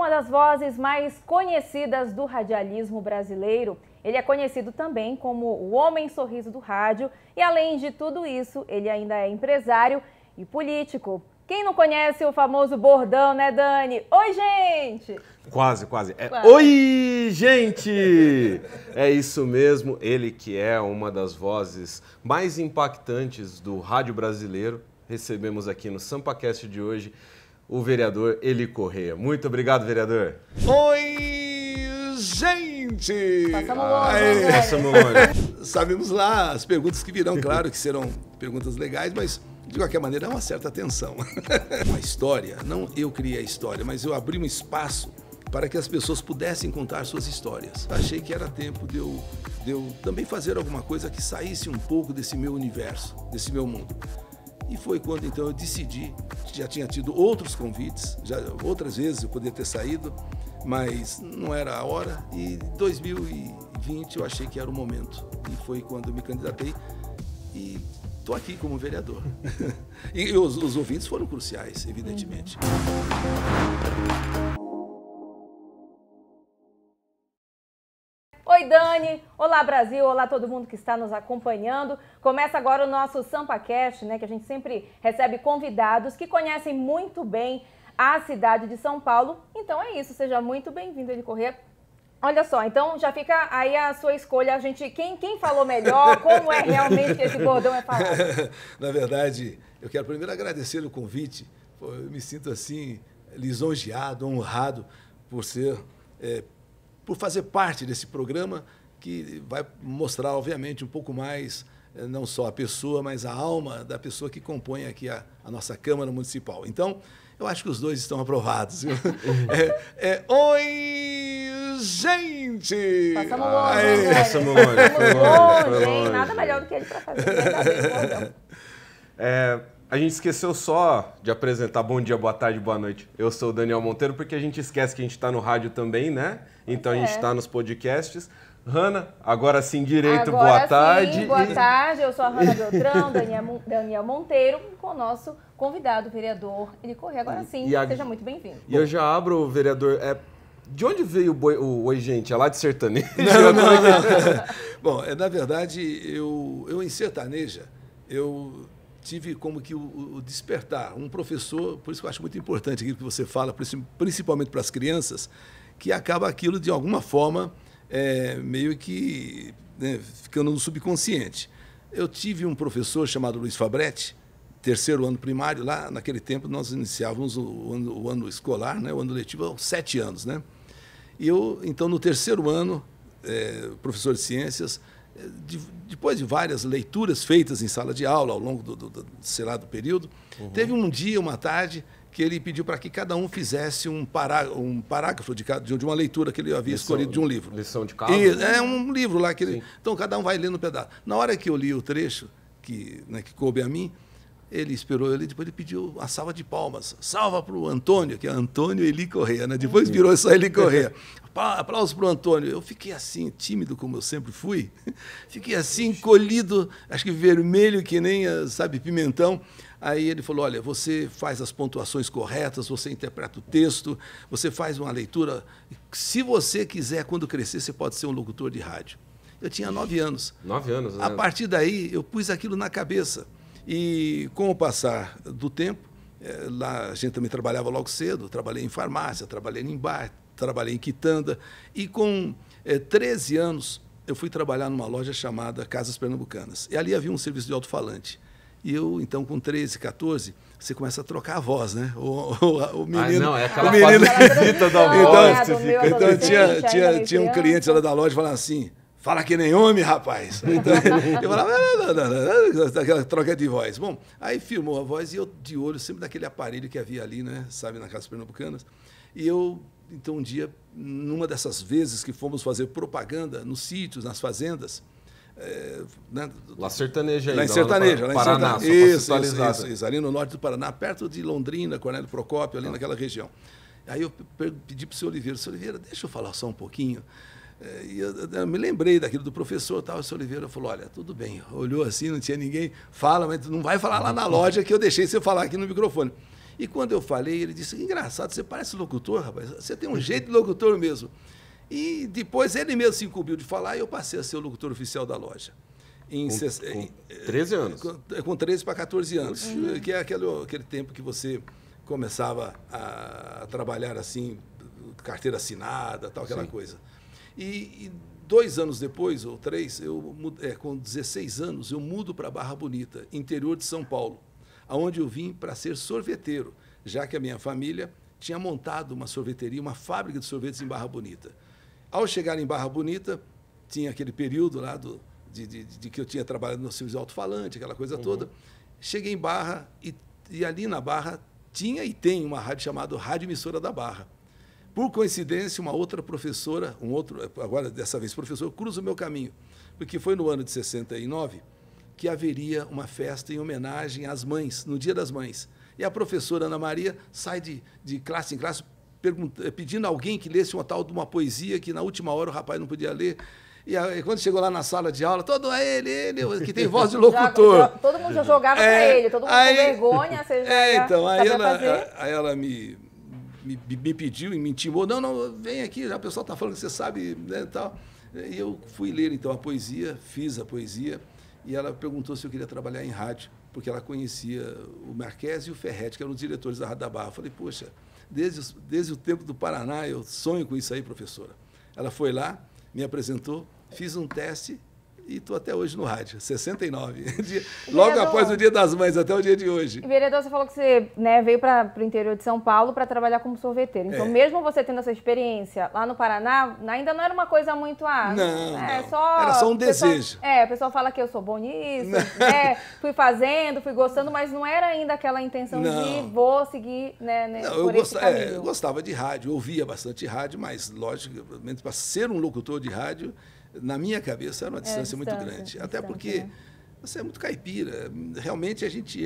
uma das vozes mais conhecidas do radialismo brasileiro. Ele é conhecido também como o Homem Sorriso do Rádio e, além de tudo isso, ele ainda é empresário e político. Quem não conhece o famoso bordão, né, Dani? Oi, gente! Quase. Oi, gente! É isso mesmo, ele que é uma das vozes mais impactantes do rádio brasileiro. Recebemos aqui no SampaCast de hoje o vereador Eli Correia. Muito obrigado, vereador. Oi, gente! Passamos longe. Sabemos lá as perguntas que virão, claro que serão perguntas legais, mas de qualquer maneira há uma certa tensão. Uma história, não eu criei a história, mas eu abri um espaço para que as pessoas pudessem contar suas histórias. Achei que era tempo de eu também fazer alguma coisa que saísse um pouco desse meu universo, desse meu mundo. E foi quando então eu decidi, já tinha tido outros convites, outras vezes eu poderia ter saído, mas não era a hora, e em 2020 eu achei que era o momento. E foi quando eu me candidatei e estou aqui como vereador. E os ouvintes foram cruciais, evidentemente. Oi, Dani! Olá, Brasil! Olá, todo mundo que está nos acompanhando. Começa agora o nosso SampaCast, né, que a gente sempre recebe convidados que conhecem muito bem a cidade de São Paulo. Então é isso, seja muito bem-vindo, Eli Correia. Olha só, então já fica aí a sua escolha, a gente, quem falou melhor, como é realmente que esse bordão é falado. Na verdade, eu quero primeiro agradecer o convite. Eu me sinto assim, lisonjeado, honrado por por fazer parte desse programa que vai mostrar, obviamente, um pouco mais, não só a pessoa, mas a alma da pessoa que compõe aqui a nossa Câmara Municipal. Então, eu acho que os dois estão aprovados. Oi, gente! Passamos longe. Foi longe. Nada melhor do que ele para fazer. A gente esqueceu só de apresentar bom dia, boa tarde, boa noite. Eu sou o Daniel Monteiro, porque a gente esquece que a gente está no rádio também, né? Então a gente está nos podcasts. Hanna, agora sim, direito, boa tarde. Boa tarde, eu sou a Hanna Beltrão, Daniel Monteiro, com o nosso convidado, o vereador Eli Correia. Agora sim, seja muito bem-vindo. E eu já abro, vereador, de onde veio o Oi Gente? É lá de Sertaneja? Não. Bom, na verdade, eu em Sertaneja, eu tive como que o despertar. Um professor, por isso que eu acho muito importante aquilo que você fala, principalmente para as crianças, que acaba aquilo de alguma forma meio que ficando no subconsciente. Eu tive um professor chamado Luiz Fabretti, terceiro ano primário, lá naquele tempo nós iniciávamos o ano escolar, né, o ano letivo aos 7 anos. Né? E eu, então, no terceiro ano, professor de ciências, depois de várias leituras feitas em sala de aula ao longo do período, teve um dia, uma tarde, que ele pediu para que cada um fizesse um parágrafo de uma leitura que ele havia escolhido de um livro. Lição de casa? É um livro lá. Então, cada um vai lendo um pedaço. Na hora que eu li o trecho, que coube a mim, ele esperou, depois ele pediu a salva de palmas. Salva para o Antônio, que é Antônio Eli Correia, né? Depois virou só Eli Correia. Aplausos para o Antônio. Eu fiquei assim, tímido como eu sempre fui. Fiquei assim, encolhido, acho que vermelho que nem, sabe, pimentão. Aí ele falou, olha, você faz as pontuações corretas, você interpreta o texto, você faz uma leitura. Se você quiser, quando crescer, você pode ser um locutor de rádio. Eu tinha 9 anos. 9 anos, né? A partir daí, eu pus aquilo na cabeça. E com o passar do tempo, lá a gente também trabalhava logo cedo, trabalhei em farmácia, trabalhei em bar, trabalhei em quitanda. E com 13 anos, eu fui trabalhar numa loja chamada Casas Pernambucanas. E ali havia um serviço de alto-falante. E eu, então, com 13, 14, você começa a trocar a voz, né? O menino... não, é aquela fase da voz. Então, tinha um cliente lá da loja falando assim, fala que nem homem, rapaz. Então, eu falava, aquela troca de voz. Bom, aí filmou a voz e eu de olho sempre naquele aparelho que havia ali, né? Sabe, na Casas Pernambucanas. E eu, então, um dia, numa dessas vezes que fomos fazer propaganda nos sítios, nas fazendas, né? Lá Sertaneja ainda. Lá em Sertaneja, lá em Paraná, isso, ali no norte do Paraná, perto de Londrina, Cornélio Procópio, ali naquela região. Aí eu pedi para o senhor Oliveira, deixa eu falar só um pouquinho. E eu me lembrei daquilo do professor, tal, o senhor Oliveira falou, olha, tudo bem, olhou assim, não tinha ninguém, fala, mas não vai falar lá na loja que eu deixei você falar aqui no microfone. E quando eu falei, ele disse, engraçado, você parece locutor, rapaz, você tem um jeito de locutor mesmo. E depois ele mesmo se incumbiu de falar e eu passei a ser o locutor oficial da loja. Com 13 anos? Com 13 para 14 anos, que é aquele tempo que você começava a trabalhar assim, carteira assinada, tal, aquela coisa. E 2 anos depois, ou 3, com 16 anos, eu mudo para Barra Bonita, interior de São Paulo, aonde eu vim para ser sorveteiro, já que a minha família tinha montado uma sorveteria, uma fábrica de sorvetes em Barra Bonita. Ao chegar em Barra Bonita, tinha aquele período lá de que eu tinha trabalhado no serviço de alto-falante, aquela coisa toda. Cheguei em Barra e ali na Barra tinha e tem uma rádio chamada Rádio Emissora da Barra. Por coincidência, uma outra professora, agora dessa vez professor, cruza o meu caminho, porque foi no ano de 69 que haveria uma festa em homenagem às mães, no Dia das Mães. E a professora Ana Maria sai de classe em classe pedindo a alguém que lesse uma tal de uma poesia que na última hora o rapaz não podia ler. E aí, quando chegou lá na sala de aula, todo ele que tem voz de locutor. Todo mundo já jogava para ele, todo mundo com vergonha, você já então, aí ela me pediu e me intimou, não, vem aqui, já o pessoal está falando que você sabe, né, tal. E eu fui ler, então, a poesia, fiz a poesia, e ela perguntou se eu queria trabalhar em rádio, porque ela conhecia o Marques e o Ferretti, que eram os diretores da Rádio da Barra. Eu falei, poxa, desde o tempo do Paraná, eu sonho com isso aí, professora. Ela foi lá, me apresentou, fiz um teste e estou até hoje no rádio, 69. Logo após o Dia das Mães, até o dia de hoje. Vereador, você falou que você, né, veio para o interior de São Paulo para trabalhar como sorveteiro. Então, mesmo você tendo essa experiência lá no Paraná, ainda não era uma coisa muito... Não. Era só um desejo. O pessoal fala que eu sou bom nisso, né, fui fazendo, fui gostando, mas não era ainda aquela intenção de vou seguir, né, por esse caminho. Eu gostava de rádio, ouvia bastante rádio, mas, logicamente, para ser um locutor de rádio, na minha cabeça era uma distância muito grande. Até porque você é muito caipira. Realmente a gente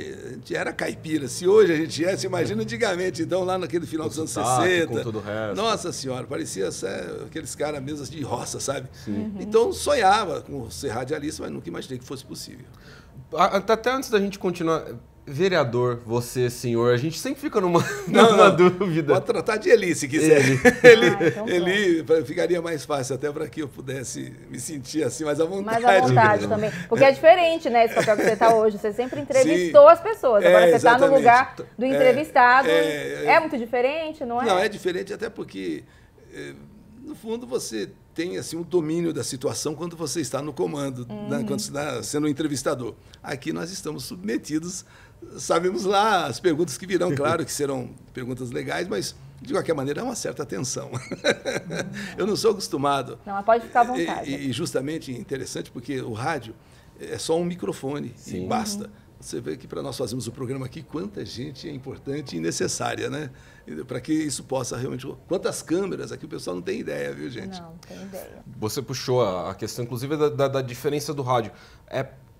era caipira. Se hoje a gente você imagina antigamente. Então, lá naquele final dos anos 60. Com todo o resto. Nossa Senhora, parecia aqueles caras mesmo de roça, sabe? Então, sonhava com ser radialista, mas nunca imaginei que fosse possível. Até antes da gente continuar... Vereador, você, senhor, a gente sempre fica numa dúvida. Pode tratar de Eli, se quiser. Eli ficaria mais fácil, até para que eu pudesse me sentir assim, mais à vontade. Mais à vontade também. Porque é diferente, né, esse papel que você está hoje. Você sempre entrevistou as pessoas. Agora você está no lugar do entrevistado. É muito diferente, não é? Não, é diferente até porque, no fundo, você tem assim, um domínio da situação quando você está no comando, né, quando você está sendo um entrevistador. Aqui nós estamos submetidos, sabemos lá as perguntas que virão, claro que serão perguntas legais, mas de qualquer maneira é uma certa tensão. Eu não sou acostumado. Não, mas pode ficar à vontade. E justamente interessante porque o rádio é só um microfone e basta. Você vê que para nós fazermos o programa aqui, quanta gente é importante e necessária, né? Para que isso possa realmente... Quantas câmeras aqui, o pessoal não tem ideia, viu, gente? Não tem ideia. Você puxou a questão, inclusive, da diferença do rádio.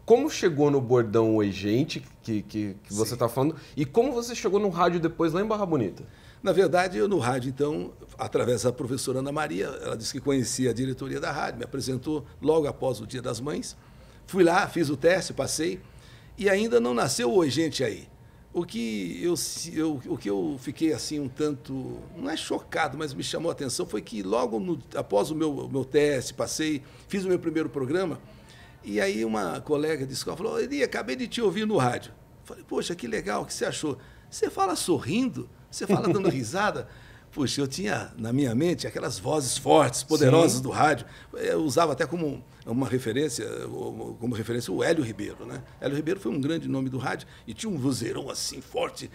Como chegou no bordão Oi Gente, que você está falando, e como você chegou no rádio depois lá em Barra Bonita? Na verdade, eu no rádio, então, através da professora Ana Maria, ela disse que conhecia a diretoria da rádio, me apresentou logo após o Dia das Mães. Fui lá, fiz o teste, passei, e ainda não nasceu o Oi Gente aí. O que eu fiquei assim um tanto, não é chocado, mas me chamou a atenção, foi que logo após o meu teste, passei, fiz o meu primeiro programa, e aí uma colega de escola falou, Eli, acabei de te ouvir no rádio. Falei, poxa, que legal, o que você achou? Você fala sorrindo? Você fala dando risada? Puxa, eu tinha na minha mente aquelas vozes fortes, poderosas do rádio. Eu usava até como referência o Hélio Ribeiro, né? Hélio Ribeiro foi um grande nome do rádio e tinha um vozeirão assim forte.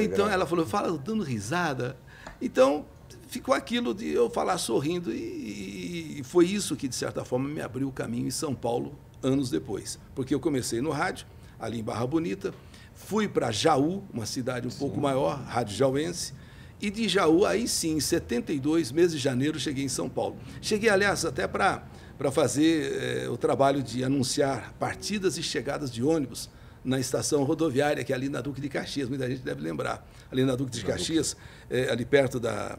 Então ela falou, fala dando risada. Então ficou aquilo de eu falar sorrindo e foi isso que de certa forma me abriu o caminho em São Paulo anos depois, porque eu comecei no rádio ali em Barra Bonita, fui para Jaú, uma cidade um pouco maior, rádio jauense. E de Jaú, aí sim, em 72, mês de janeiro, cheguei em São Paulo. Cheguei, aliás, até para fazer o trabalho de anunciar partidas e chegadas de ônibus na estação rodoviária, que é ali na Duque de Caxias, muita gente deve lembrar. Ali na Duque de Caxias, ali perto da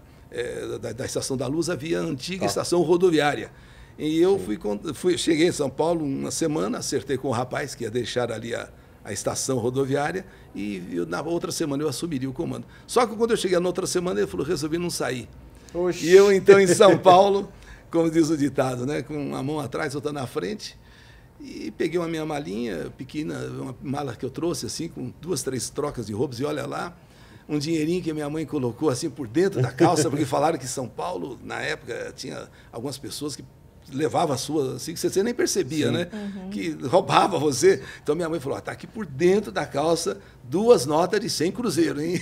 Estação da Luz, havia a antiga estação rodoviária. E eu cheguei em São Paulo uma semana, acertei com o rapaz que ia deixar ali a estação rodoviária e na outra semana eu assumiria o comando. Só que quando eu cheguei na outra semana, ele falou, resolvi não sair. Oxi. E eu, então, em São Paulo, como diz o ditado, né, com uma mão atrás, outra na frente, e peguei uma minha malinha pequena, uma mala que eu trouxe, assim, com 2, 3 trocas de roupas, e olha lá, um dinheirinho que minha mãe colocou, assim, por dentro da calça, porque falaram que São Paulo, na época, tinha algumas pessoas que levava a sua, assim, que você nem percebia, sim, né? Uhum. Que roubava você. Então, minha mãe falou, tá aqui por dentro da calça 2 notas de 100 cruzeiro, hein?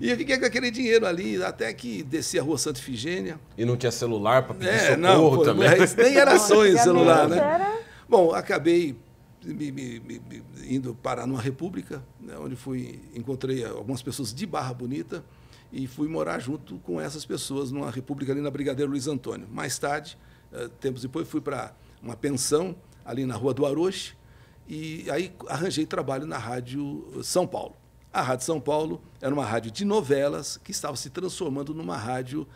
E eu fiquei com aquele dinheiro ali, até que desci a rua Santa Ifigênia. E não tinha celular para pedir socorro também? Nem era sonho de celular, né? Bom, acabei indo parar numa república, né, onde encontrei algumas pessoas de Barra Bonita e fui morar junto com essas pessoas numa república ali na Brigadeiro Luiz Antônio. Mais tarde, tempos depois, fui para uma pensão ali na Rua do Aroche e aí arranjei trabalho na Rádio São Paulo. A Rádio São Paulo era uma rádio de novelas que estava se transformando numa rádio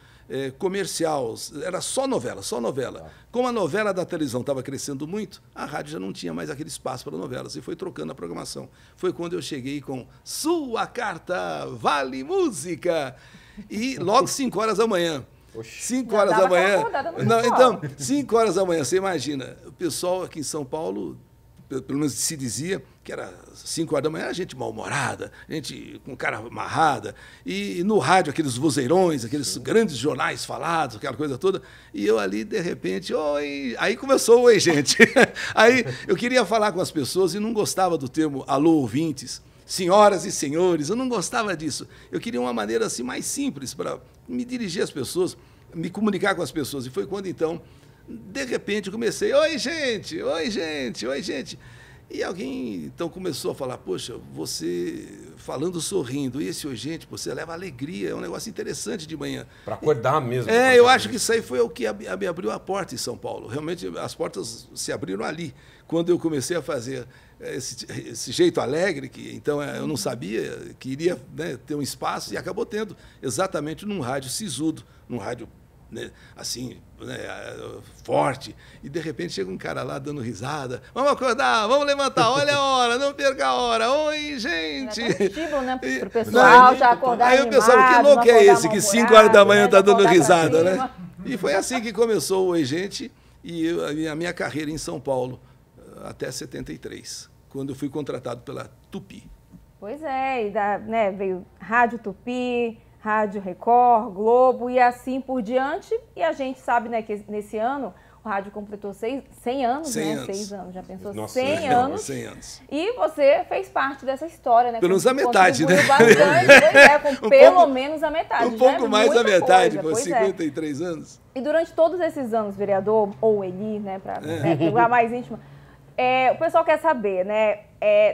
comercial. Era só novela, só novela. Como a novela da televisão estava crescendo muito, a rádio já não tinha mais aquele espaço para novelas e foi trocando a programação. Foi quando eu cheguei com Sua Carta Vale Música e logo 5 horas da manhã. 5 horas da manhã. Não, então, 5 horas da manhã, você imagina, o pessoal aqui em São Paulo, pelo menos se dizia que era 5 horas da manhã, gente mal-humorada, gente com cara amarrada, e no rádio aqueles vozeirões, aqueles sim, grandes jornais falados, aquela coisa toda, e eu ali, de repente, oi, aí começou o oi, gente. Aí eu queria falar com as pessoas e não gostava do termo alô, ouvintes, senhoras e senhores, eu não gostava disso. Eu queria uma maneira assim mais simples para me dirigir às pessoas, me comunicar com as pessoas. E foi quando, então, de repente, eu comecei, oi, gente, oi, gente, oi, gente. E alguém, então, começou a falar, poxa, você falando sorrindo, e esse oi, gente, você leva alegria, é um negócio interessante de manhã. Para acordar mesmo. Eu acho que isso aí foi o que me abriu a porta em São Paulo. Realmente, as portas se abriram ali, quando eu comecei a fazer esse jeito alegre, que então eu não sabia que iria, né, ter um espaço, e acabou tendo, exatamente num rádio sisudo, num rádio, né, assim, né, forte, e de repente chega um cara lá dando risada, vamos acordar, vamos levantar, olha a hora, não perca a hora, oi, gente. É positivo, né, para o pessoal já acordar aí animado, eu pensava, que louco é esse, que 5 horas da manhã está dando risada, né? E foi assim que começou o Oi, Gente, e a minha carreira em São Paulo, até 73, quando eu fui contratado pela Tupi. Pois é, né, veio Rádio Tupi, Rádio Record, Globo e assim por diante. E a gente sabe, né, que nesse ano o rádio completou 100 anos, 100 né? anos. 6 anos, já pensou? Nossa, 100 anos. 100 anos. E você fez parte dessa história, né? Pelo menos a metade, né? Bastante, pois é, com pelo menos a metade. Um pouco mais da metade, por 53 anos. E durante todos esses anos, vereador, ou Eli, né, para lugar mais íntimo, o pessoal quer saber, né?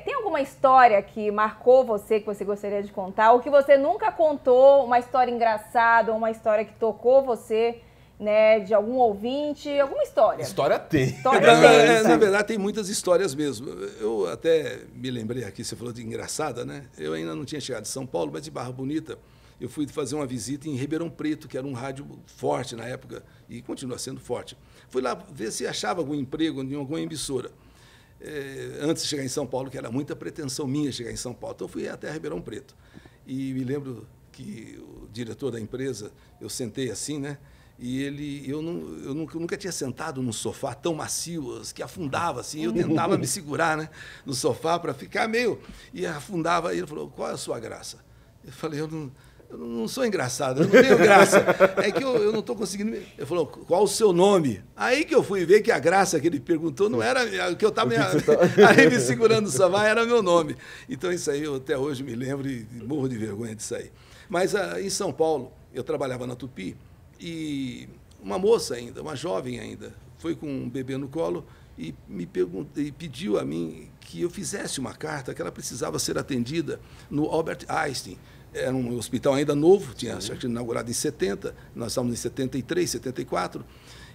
Tem alguma história que marcou você, que você gostaria de contar, ou que você nunca contou, uma história engraçada, ou uma história que tocou você, né, de algum ouvinte, alguma história? História tem. Na verdade, tem muitas histórias mesmo. Eu até me lembrei aqui, você falou de engraçada, né? Eu ainda não tinha chegado de São Paulo, mas de Barra Bonita, eu fui fazer uma visita em Ribeirão Preto, que era um rádio forte na época, e continua sendo forte. Fui lá ver se achava algum emprego em alguma emissora. Antes de chegar em São Paulo, que era muita pretensão minha chegar em São Paulo. Então, eu fui até Ribeirão Preto. E me lembro que o diretor da empresa, eu sentei assim, né? E eu nunca tinha sentado num sofá tão macio, que afundava assim. Eu tentava me segurar, né, no sofá para ficar meio... E afundava. E ele falou, qual é a sua graça? Eu falei, eu não sou engraçado, eu não tenho graça. É que eu não estou conseguindo... Ele falou, qual o seu nome? Aí que eu fui ver que a graça que ele perguntou não era... que eu estava aí me segurando no sofá, era meu nome. Então, isso aí eu até hoje me lembro e morro de vergonha disso aí. Mas em São Paulo, eu trabalhava na Tupi, e uma moça ainda, uma jovem ainda, foi com um bebê no colo e e pediu a mim que eu fizesse uma carta que ela precisava ser atendida no Albert Einstein. Era um hospital ainda novo, tinha inaugurado em 70, nós estávamos em 73, 74,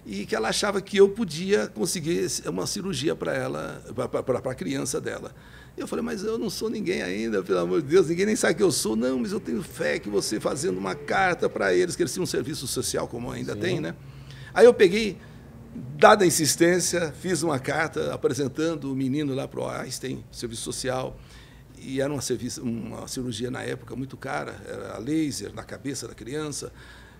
e que ela achava que eu podia conseguir uma cirurgia para ela, para a criança dela. Eu falei, mas eu não sou ninguém ainda, pelo amor de Deus, ninguém nem sabe que eu sou. Não, mas eu tenho fé que você fazendo uma carta para eles, que eles tinham um serviço social, como ainda tem, né? Aí eu peguei, Dada a insistência, fiz uma carta apresentando o menino lá para o Einstein, serviço social, e era uma cirurgia na época muito cara, era laser na cabeça da criança,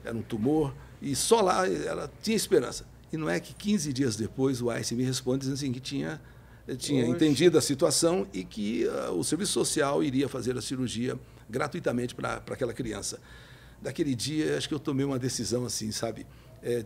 era um tumor, e só lá ela tinha esperança. E não é que 15 dias depois o Einstein me responde dizendo assim, que tinha entendido a situação e que o serviço social iria fazer a cirurgia gratuitamente para aquela criança. Daquele dia, acho que eu tomei uma decisão assim, sabe,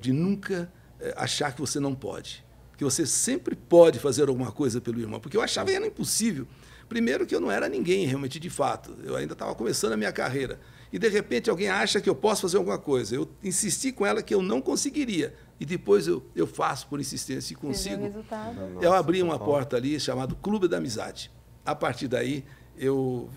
de nunca achar que você não pode, que você sempre pode fazer alguma coisa pelo irmão, porque eu achava que era impossível. Primeiro que eu não era ninguém realmente de fato, eu ainda estava começando a minha carreira, e de repente alguém acha que eu posso fazer alguma coisa. Eu insisti com ela que eu não conseguiria, e depois eu faço por insistência e consigo. Eu abri uma porta ali chamada Clube da Amizade. A partir daí, eu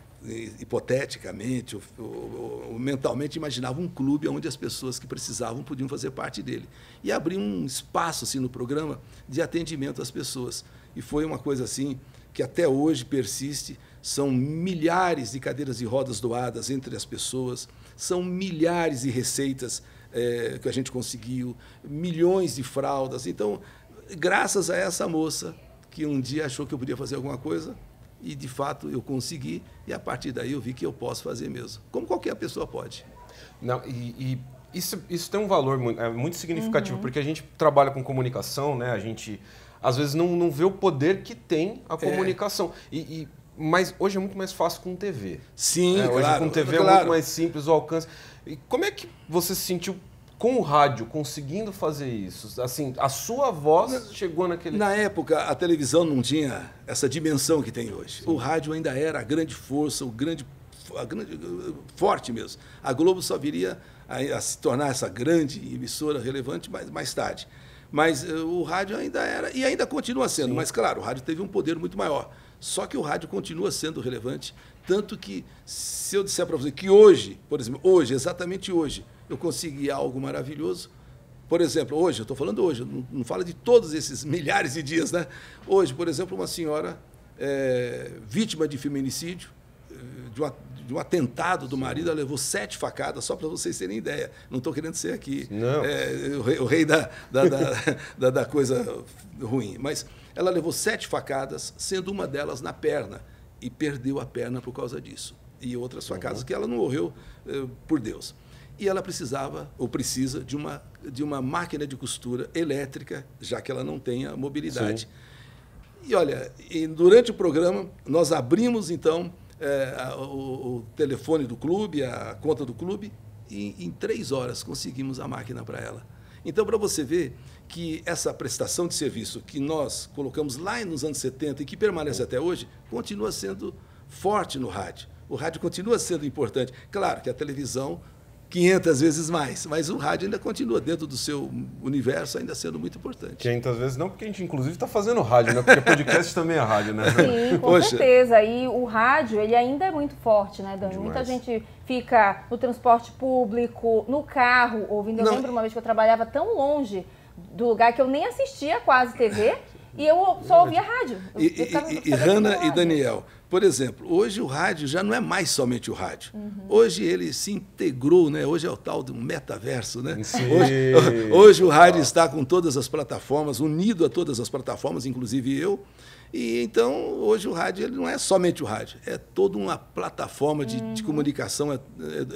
hipoteticamente, eu mentalmente imaginava um clube onde as pessoas que precisavam podiam fazer parte dele. E abri um espaço assim, no programa de atendimento às pessoas. E foi uma coisa assim que até hoje persiste. São milhares de cadeiras de rodas doadas entre as pessoas, são milhares de receitas que a gente conseguiu, milhões de fraldas. Então, graças a essa moça que um dia achou que eu podia fazer alguma coisa, e, de fato, eu consegui, e, a partir daí, eu vi que eu posso fazer mesmo, como qualquer pessoa pode. Não, isso tem um valor muito significativo, porque a gente trabalha com comunicação, né? A gente, às vezes, não vê o poder que tem a comunicação. Mas hoje é muito mais fácil com TV. Sim, claro. Hoje com TV é muito mais simples o alcance. E como é que você se sentiu com o rádio, conseguindo fazer isso? Assim, a sua voz chegou naquele... Na época, a televisão não tinha essa dimensão que tem hoje. Sim. O rádio ainda era a grande força, forte mesmo. A Globo só viria a se tornar essa grande emissora relevante mais tarde. Mas o rádio ainda era, e ainda continua sendo. Sim. Mas, claro, o rádio teve um poder muito maior. Só que o rádio continua sendo relevante, tanto que, se eu disser para você que hoje, por exemplo, exatamente hoje, eu consegui algo maravilhoso. Por exemplo, hoje, eu estou falando hoje, não falo de todos esses milhares de dias, né? Hoje, por exemplo, uma senhora vítima de feminicídio, de um atentado do marido, ela levou 7 facadas, só para vocês terem ideia. Não estou querendo ser aqui o rei da coisa ruim, mas ela levou 7 facadas, sendo uma delas na perna, e perdeu a perna por causa disso. E outras facadas que ela não morreu por Deus. E ela precisava, ou precisa, de uma máquina de costura elétrica, já que ela não tem a mobilidade. Sim. E, olha, durante o programa, nós abrimos, então, o telefone do clube, a conta do clube, e em 3 horas conseguimos a máquina para ela. Então, para você ver que essa prestação de serviço que nós colocamos lá nos anos 70 e que permanece até hoje, continua sendo forte no rádio. O rádio continua sendo importante. Claro que a televisão, 500 vezes mais, mas o rádio ainda continua dentro do seu universo, ainda sendo muito importante. 500 vezes não, porque a gente inclusive está fazendo rádio, né? Porque podcast também é rádio, né? Sim, com certeza. E o rádio, ele ainda é muito forte, né, Dani? Muita gente fica no transporte público, no carro, ouvindo. Eu lembro uma vez que eu trabalhava tão longe do lugar que eu nem assistia quase TV e eu só ouvia rádio. E Hanna e Daniel, por exemplo, hoje o rádio já não é mais somente o rádio. Hoje ele se integrou, né? Hoje é o tal do metaverso, né? Hoje o rádio está com todas as plataformas, unido a todas as plataformas, inclusive eu. E então, hoje o rádio ele não é somente o rádio, é toda uma plataforma de comunicação, é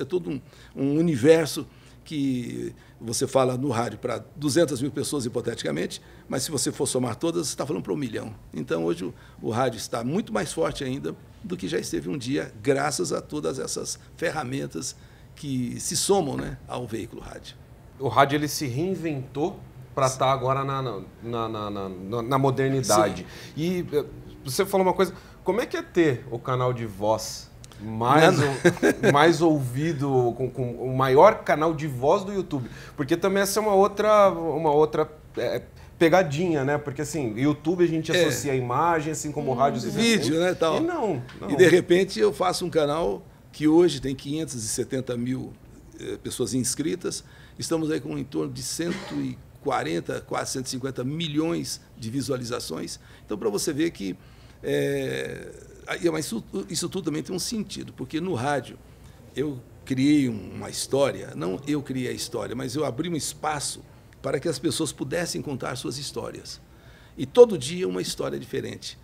todo um universo que você fala no rádio para 200 mil pessoas, hipoteticamente, mas se você for somar todas, você está falando para 1 milhão. Então, hoje o rádio está muito mais forte ainda do que já esteve um dia, graças a todas essas ferramentas que se somam, né, ao veículo rádio. O rádio ele se reinventou para estar agora na modernidade. Sim. E você falou uma coisa, como é que é ter o canal de voz mais ouvido, com o maior canal de voz do YouTube? Porque também essa é uma outra pegadinha, né? Porque assim, YouTube a gente associa a imagem, assim como o rádio... Vídeo, né? Tal. E não. E de repente eu faço um canal que hoje tem 570 mil pessoas inscritas, estamos aí com em torno de 140, quase 150 milhões de visualizações. Então, para você ver que... Mas isso tudo também tem um sentido, porque no rádio eu criei uma história, não eu criei a história, mas eu abri um espaço para que as pessoas pudessem contar suas histórias. E todo dia uma história diferente.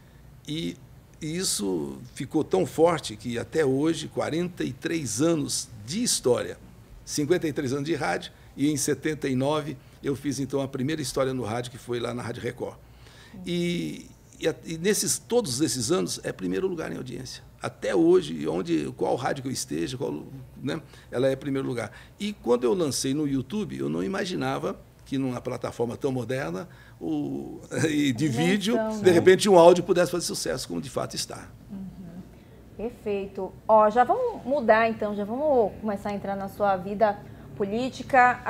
E isso ficou tão forte que até hoje, 43 anos de história, 53 anos de rádio, e em 79 eu fiz então a primeira história no rádio, que foi lá na Rádio Record. E todos esses anos é primeiro lugar em audiência. Até hoje, qual rádio que eu esteja, né, ela é primeiro lugar. E quando eu lancei no YouTube, eu não imaginava que numa plataforma tão moderna e de vídeo, de repente um áudio pudesse fazer sucesso, como de fato está. Perfeito. Ó, já vamos mudar então, já vamos começar a entrar na sua vida política.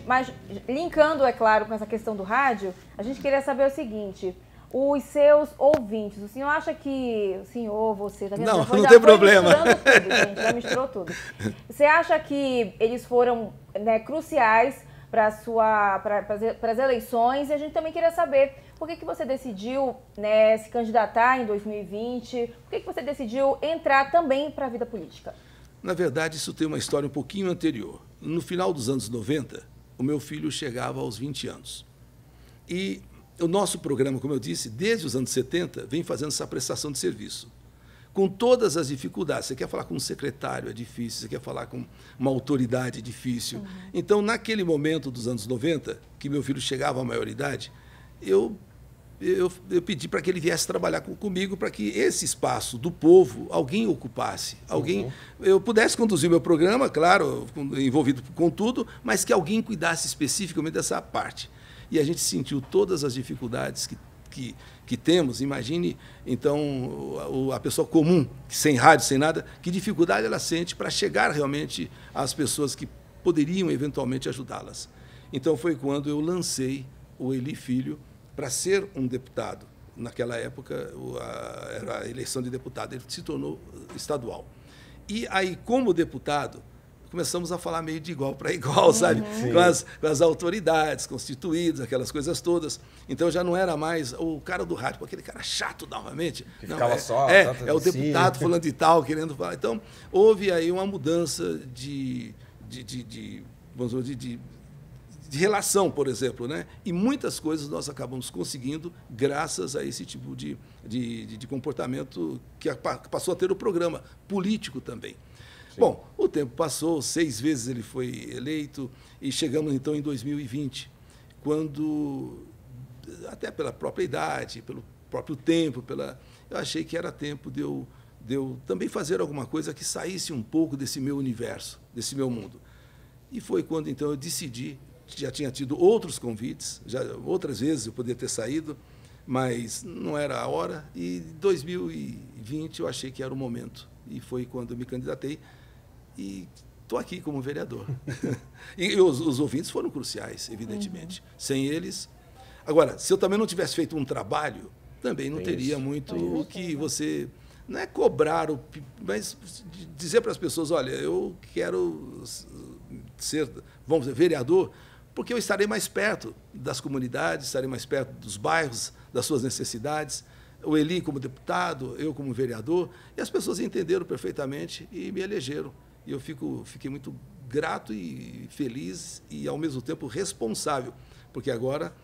Mas linkando, é claro, com essa questão do rádio, a gente queria saber o seguinte: os seus ouvintes, o senhor acha que o senhor, você, tá vendo? Não tem problema. Misturando tudo, gente, já misturou tudo. Você acha que eles foram, né, cruciais para as eleições? E a gente também queria saber por que você decidiu, né, se candidatar em 2020, por que você decidiu entrar também para a vida política? Na verdade, isso tem uma história um pouquinho anterior. No final dos anos 90, o meu filho chegava aos 20 anos. E o nosso programa, como eu disse, desde os anos 70, vem fazendo essa prestação de serviço. Com todas as dificuldades. Você quer falar com um secretário, é difícil. Você quer falar com uma autoridade, é difícil. Então, naquele momento dos anos 90, que meu filho chegava à maioridade, eu pedi para que ele viesse trabalhar comigo, para que esse espaço do povo alguém ocupasse, eu pudesse conduzir o meu programa, claro, envolvido com tudo, mas que alguém cuidasse especificamente dessa parte. E a gente sentiu todas as dificuldades que temos. Imagine, então, a pessoa comum, sem rádio, sem nada, que dificuldade ela sente para chegar realmente às pessoas que poderiam eventualmente ajudá-las. Então, foi quando eu lancei o Eli Filho para ser um deputado. Naquela época, era a eleição de deputado, ele se tornou estadual. E aí, como deputado, começamos a falar meio de igual para igual, sabe? Com as autoridades constituídas, aquelas coisas todas. Então, já não era mais o cara do rádio, aquele cara chato novamente. Que ficava só... É o deputado falando de tal, querendo falar. Então, houve aí uma mudança de relação, por exemplo, né? E muitas coisas nós acabamos conseguindo graças a esse tipo de comportamento que passou a ter o programa político também. Sim. Bom, o tempo passou, 6 vezes ele foi eleito e chegamos então em 2020, quando, até pela própria idade, pelo próprio tempo, eu achei que era tempo de eu também fazer alguma coisa que saísse um pouco desse meu universo, desse meu mundo. E foi quando então eu decidi. Já tinha tido outros convites, outras vezes eu poderia ter saído, mas não era a hora. E em 2020 eu achei que era o momento. E foi quando eu me candidatei e estou aqui como vereador. E os ouvintes foram cruciais, evidentemente. Sem eles... Agora, se eu também não tivesse feito um trabalho, também não teria muito o que você... Não é cobrar, mas dizer para as pessoas, olha, eu quero ser, vamos dizer, vereador, porque eu estarei mais perto das comunidades, estarei mais perto dos bairros, das suas necessidades. O Eli como deputado, eu como vereador, e as pessoas entenderam perfeitamente e me elegeram. E eu fiquei muito grato e feliz e, ao mesmo tempo, responsável, porque agora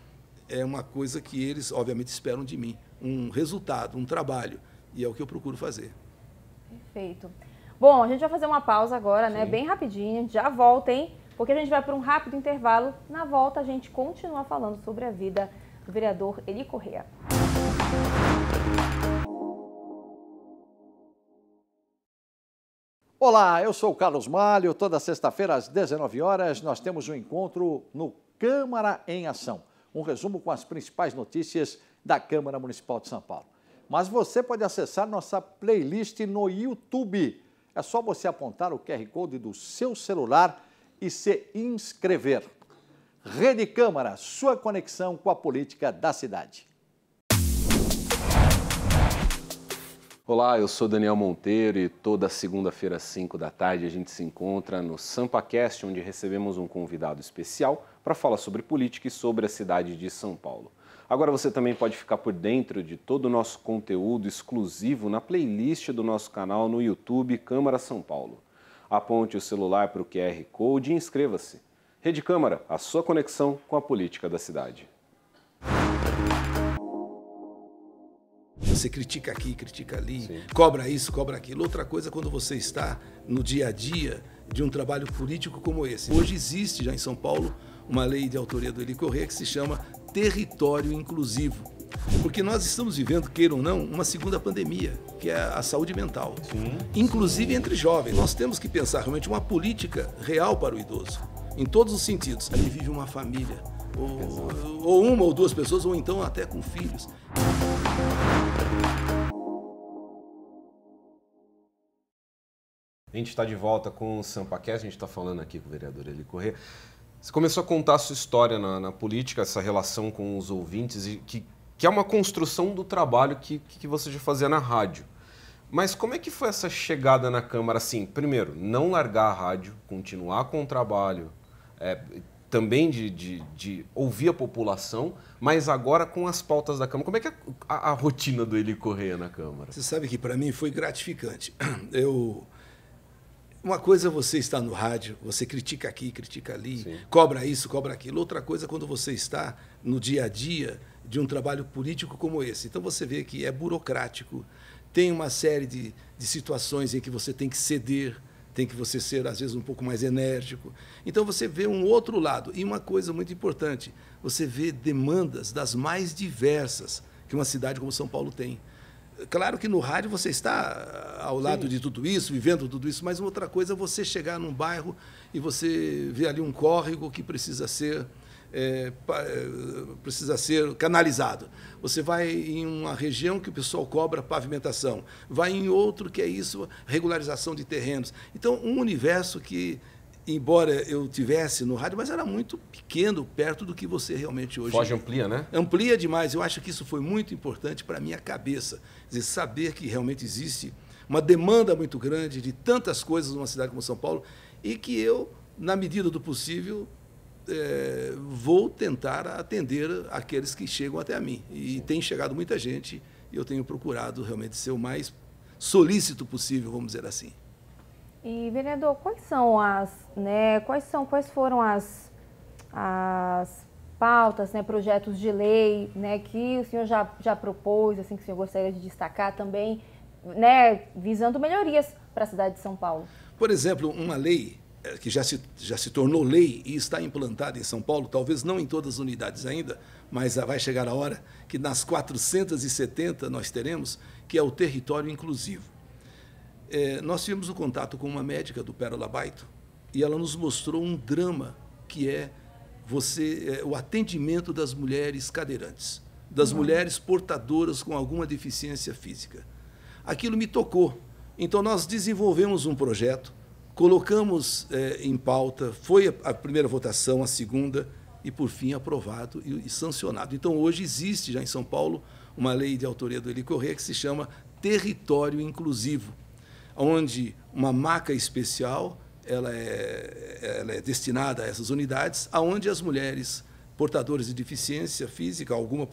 é uma coisa que eles, obviamente, esperam de mim, um resultado, um trabalho, e é o que eu procuro fazer. Perfeito. Bom, a gente vai fazer uma pausa agora, né? Bem rapidinho, a gente já volta, hein? Porque a gente vai para um rápido intervalo. Na volta, a gente continua falando sobre a vida do vereador Eli Correa. Olá, eu sou o Carlos Malho. Toda sexta-feira, às 19 horas, nós temos um encontro no Câmara em Ação. Um resumo com as principais notícias da Câmara Municipal de São Paulo. Mas você pode acessar nossa playlist no YouTube. É só você apontar o QR Code do seu celular e se inscrever. Rede Câmara, sua conexão com a política da cidade. Olá, eu sou Daniel Monteiro e toda segunda-feira às 5 da tarde a gente se encontra no SampaCast, onde recebemos um convidado especial para falar sobre política e sobre a cidade de São Paulo. Agora você também pode ficar por dentro de todo o nosso conteúdo exclusivo na playlist do nosso canal no YouTube Câmara São Paulo. Aponte o celular para o QR Code e inscreva-se. Rede Câmara, a sua conexão com a política da cidade. Você critica aqui, critica ali, sim, cobra isso, cobra aquilo. Outra coisa é quando você está no dia a dia de um trabalho político como esse. Hoje existe já em São Paulo uma lei de autoria do Eli Corrêa que se chama Território Inclusivo. Porque nós estamos vivendo, queira ou não, uma segunda pandemia, que é a saúde mental. Sim, inclusive entre jovens. Nós temos que pensar realmente uma política real para o idoso, em todos os sentidos. Ele vive uma família, ou uma ou duas pessoas, ou então até com filhos. A gente está de volta com o SampaCast, a gente está falando aqui com o vereador Eli Corrêa. Você começou a contar a sua história na política, essa relação com os ouvintes, e que é uma construção do trabalho que você já fazia na rádio. Mas como é que foi essa chegada na Câmara? Assim, primeiro, não largar a rádio, continuar com o trabalho, também de ouvir a população, mas agora com as pautas da Câmara. Como é que é a rotina do Eli Corrêa na Câmara? Você sabe que para mim foi gratificante. Uma coisa é você estar no rádio, você critica aqui, critica ali, sim, cobra isso, cobra aquilo. Outra coisa é quando você está no dia a dia de um trabalho político como esse. Então você vê que é burocrático, tem uma série de situações em que você tem que ceder, tem que você ser, às vezes, um pouco mais enérgico. Então você vê um outro lado. E uma coisa muito importante, você vê demandas das mais diversas que uma cidade como São Paulo tem. Claro que no rádio você está ao lado, sim, de tudo isso, vivendo tudo isso, mas outra coisa é você chegar num bairro e você vê ali um córrego que precisa ser canalizado. Você vai em uma região que o pessoal cobra pavimentação, vai em outro que é isso, regularização de terrenos. Então, um universo que, embora eu tivesse no rádio, mas era muito pequeno perto do que você realmente hoje... Foge, amplia, né? Amplia demais. Eu acho que isso foi muito importante para a minha cabeça. Quer dizer, saber que realmente existe uma demanda muito grande de tantas coisas numa cidade como São Paulo e que eu, na medida do possível, vou tentar atender aqueles que chegam até a mim. E tem chegado muita gente e eu tenho procurado realmente ser o mais solícito possível, vamos dizer assim. E, vereador, quais foram as pautas, né, projetos de lei, né, que o senhor já propôs, assim, que o senhor gostaria de destacar também, né, visando melhorias para a cidade de São Paulo? Por exemplo, uma lei que já se tornou lei e está implantada em São Paulo, talvez não em todas as unidades ainda, mas vai chegar a hora que nas 470 nós teremos, que é o território inclusivo. Nós tivemos um contato com uma médica do Pérola Baito e ela nos mostrou um drama que é o atendimento das mulheres cadeirantes, das mulheres portadoras com alguma deficiência física. Aquilo me tocou. Então, nós desenvolvemos um projeto, colocamos em pauta, foi a primeira votação, a segunda, e, por fim, aprovado e sancionado. Então, hoje existe já em São Paulo uma lei de autoria do Eli Corrêa que se chama Território Inclusivo, onde uma maca especial ela é destinada a essas unidades, onde as mulheres portadoras de deficiência física, alguma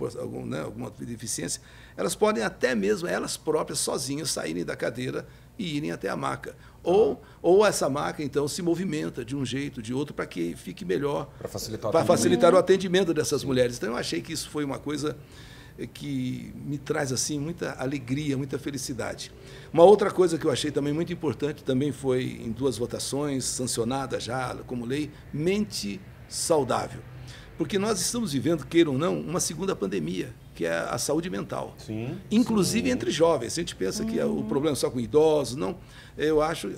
deficiência, elas podem até mesmo, elas próprias, sozinhas, saírem da cadeira e irem até a maca. Ou essa maca, então, se movimenta de um jeito, de outro, para que fique melhor, para facilitar o atendimento dessas mulheres. Então, eu achei que isso foi uma coisa que me traz assim muita alegria, muita felicidade. Uma outra coisa que eu achei também muito importante, também foi em 2 votações, sancionada já como lei, mente saudável. Porque nós estamos vivendo, queira ou não, uma segunda pandemia, que é a saúde mental. Sim, inclusive, sim, entre jovens. A gente pensa que o problema é só com idosos, não. Eu acho,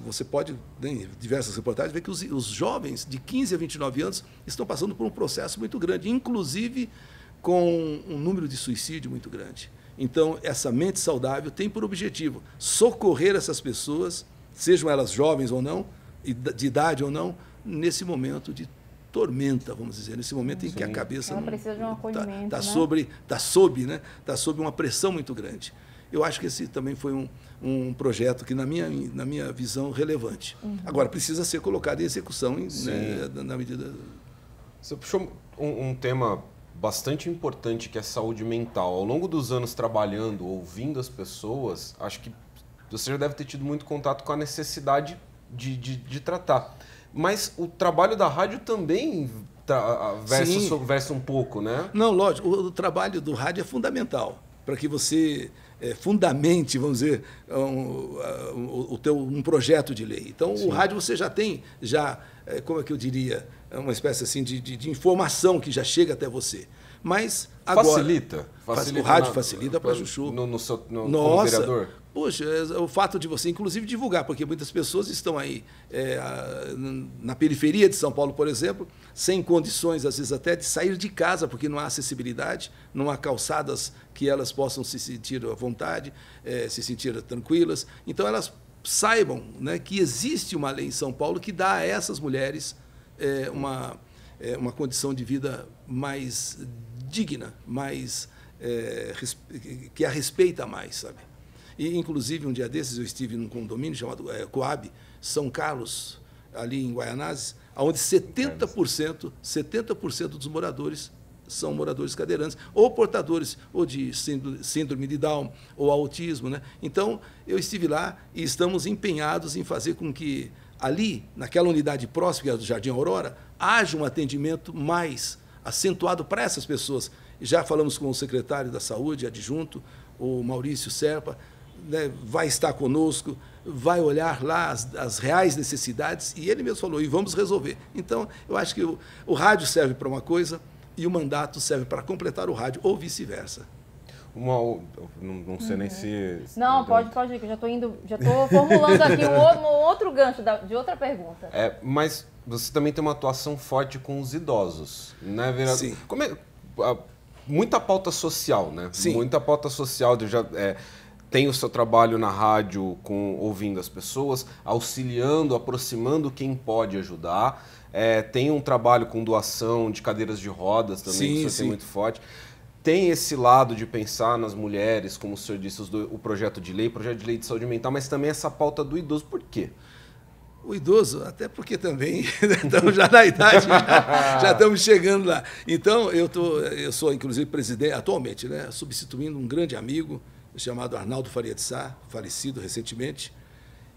você pode, em diversas reportagens, ver que os jovens de 15 a 29 anos estão passando por um processo muito grande, inclusive com um número de suicídio muito grande. Então, essa mente saudável tem por objetivo socorrer essas pessoas, sejam elas jovens ou não, de idade ou não, nesse momento de tormenta, vamos dizer, nesse momento em que a cabeça ela precisa de um acolhimento, está sob uma pressão muito grande. Eu acho que esse também foi um projeto que, na minha visão, relevante. Agora, precisa ser colocado em execução, né, na medida... Você puxou um tema bastante importante, que é a saúde mental. Ao longo dos anos trabalhando, ouvindo as pessoas, acho que você já deve ter tido muito contato com a necessidade de tratar. Mas o trabalho da rádio também versa um pouco, né? Não, lógico, o trabalho do rádio é fundamental para que você fundamente, vamos dizer, um projeto de lei. Então, o rádio você já tem, como é que eu diria, uma espécie assim de informação que já chega até você. Mas agora... Facilita o rádio facilita para Chuchu. Como vereador? Poxa, o fato de você, inclusive, divulgar, porque muitas pessoas estão aí na periferia de São Paulo, por exemplo, sem condições, às vezes, até de sair de casa, porque não há acessibilidade, não há calçadas que elas possam se sentir à vontade, se sentir tranquilas. Então, elas saibam, né, que existe uma lei em São Paulo que dá a essas mulheres uma condição de vida mais digna, mais que a respeita mais, sabe? E, inclusive, um dia desses eu estive num condomínio chamado Coab, São Carlos, ali em Guaianazes, onde 70% dos moradores são moradores cadeirantes, ou portadores ou de síndrome de Down, ou autismo, né? Então, eu estive lá e estamos empenhados em fazer com que ali, naquela unidade próxima, que é do Jardim Aurora, haja um atendimento mais acentuado para essas pessoas. Já falamos com o secretário da Saúde, adjunto, o Maurício Serpa, né, vai estar conosco, vai olhar lá as reais necessidades, e ele mesmo falou, e vamos resolver. Então, eu acho que o rádio serve para uma coisa e o mandato serve para completar o rádio, ou vice-versa. Não sei nem se... Não, pode ir, que eu já estou formulando aqui um outro gancho de outra pergunta. Mas você também tem uma atuação forte com os idosos, né, vereador? Sim. Muita pauta social, né? Sim. Muita pauta social, tem o seu trabalho na rádio ouvindo as pessoas, auxiliando, aproximando quem pode ajudar. Tem um trabalho com doação de cadeiras de rodas também, que você tem muito forte. Tem esse lado de pensar nas mulheres, como o senhor disse, o projeto de lei de saúde mental, mas também essa pauta do idoso. Por quê? O idoso, até porque também estamos já na idade, já estamos chegando lá. Então, eu sou, inclusive, presidente, atualmente, né, substituindo um grande amigo chamado Arnaldo Faria de Sá, falecido recentemente,